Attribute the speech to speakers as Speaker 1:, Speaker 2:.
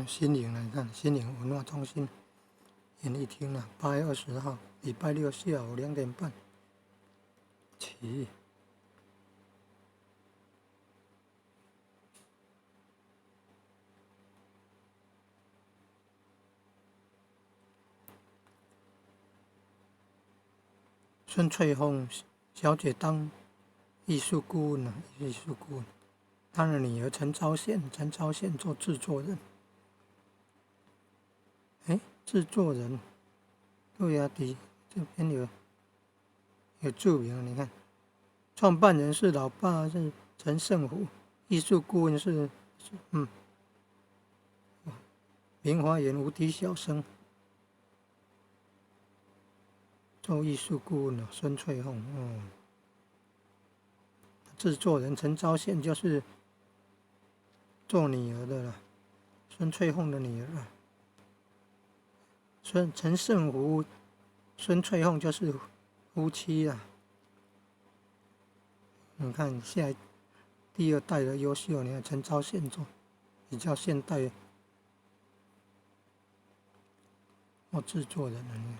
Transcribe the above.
Speaker 1: 新营来看，新营文化中心演艺厅啊，8月20号，礼拜六下午2点半起。孙翠凤小姐当艺术顾问艺术顾问，她的女儿陈昭宪做制作人。制作人，对呀，这边有注明，你看，创办人是老爸是陈胜虎，艺术顾问是明华园无敌小生，做艺术顾问孙翠凤，制作人陈昭宪就是做女儿的了，孙翠凤的女儿啊。陈胜虎、孙翠凤就是夫妻啊。你看现在第2代的优秀，你看陈昭宪做比较现代，制作人了。